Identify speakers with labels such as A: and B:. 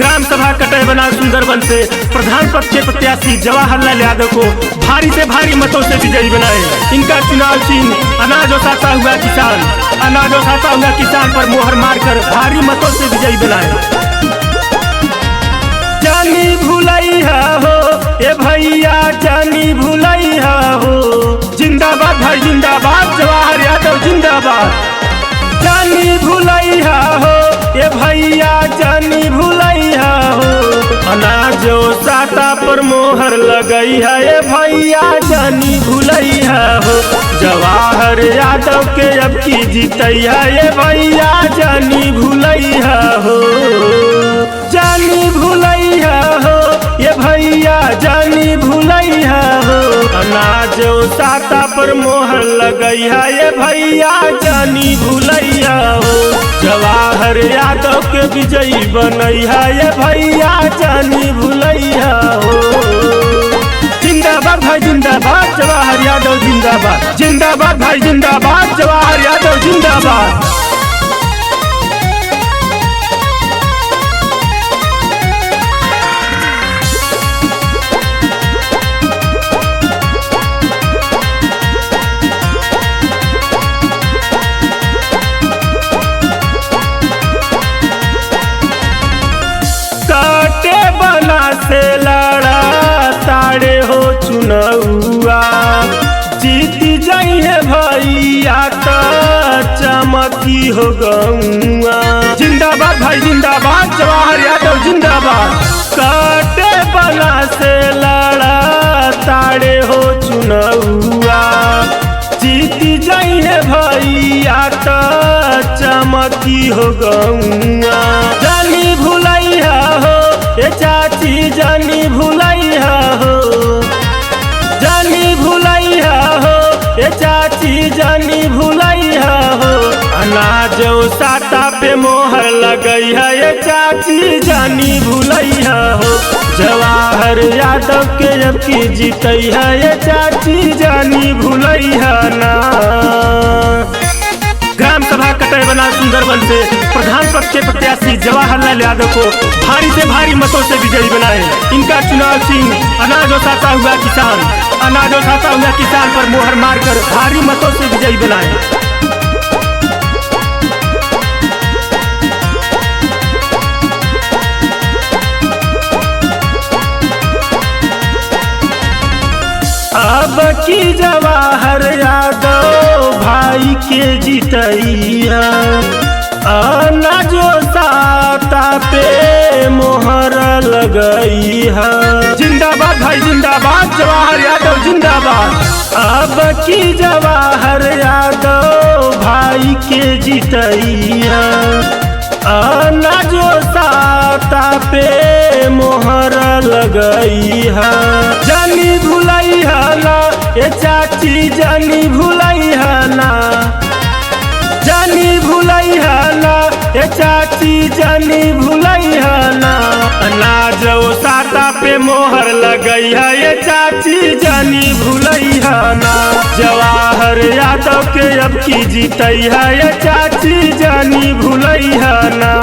A: Gram सभा कटय बना सुंदरबन से प्रधान पद के प्रत्याशी जवाहरलाल यादव को भारी से भारी मतों से विजयी बनाए। इनका चुनाव चिन्ह अनाज ओसाता हुआ किसान, अनाज ओसाता हुआ किसान पर मोहर मारकर भारी मतों से विजयी बनाए। जानी भुलैया हो ए भैया, जानी भुलैया हो, जिंदाबाद भाई जिंदाबाद, जवाहर यादव जिंदाबाद। जानी भुलैया हो ए भैया, जानी भुलैया हो, अनाज ओसाता पर मोहर लगई है ए भैया, जानी भुलैया हो, जवाहर यादव के अब की जीतैया ए भैया, जानी भुलैया हो। जानी भुलैया हो ये भैया, जानी भुलैया हो, अनाज ओसाता पर मोहर लगई है ये भैया, जानी भुलैया हो, जवाहर यादव के विजयी बनई है ये भैया, जानी भुलैया हो। जिंदाबाद भाई जिंदाबाद, जवाहर यादव जिंदाबाद, जिंदाबाद भाई जिंदाबाद, जवाहर यादव जिंदाबाद। काटे बना से लड़ा ताड़े हो चुनौआ, जीत जाइए भैया तो चमकी हो गौआ। जिंदाबाद भाई जिंदाबाद, जवाहर यादव जिंदाबाद। काटे बना से लड़ा ताड़े हो चुनौआ, जीत जाइए भैया तो चमकी हो गौआ। जानी भुलैया हो ए चाची, जानी भुलैया हो, जानी भुलैया हो ए चाची, जानी भुलैया हो, अनाज ओसाता पे मोहर लगई है ए चाची, जानी भुलैया हो, जवाहर यादव के अब की जीतई है ए चाची, जानी भुलैया ना। ग्राम सभा कटय बना सुंदरबन से प्रधान पद के प्रत्याशी जवाहरलाल यादव को भारी से भारी मतों से विजयी बनाए। इनका चुनाव चिन्ह अनाज ओसाता हुआ किसान, अनाज ओसाता हुआ किसान पर मोहर मारकर भारी मतों से विजयी बनाए। अब की जवाहर यादव भाई के जीतैया, अनाज ओसाता पे मोहर लगई है। जिंदाबाद भाई जिंदाबाद, जवाहर यादव जिंदाबाद। अब की जवाहर यादव भाई के जीतैया, अनाज ओसाता पे मोहर लगई है। जानी भुलैया ना ए चाची, जानी भुलैया ना, जानी भुलैया ना ए चाची, जानी भुलैया ना, अनाज ओसाता पे मोहर लगई है ए चाची, जानी भुलैया ना, जवाहर यादव के अब की जीतई है ए चाची, जानी भुलैया ना।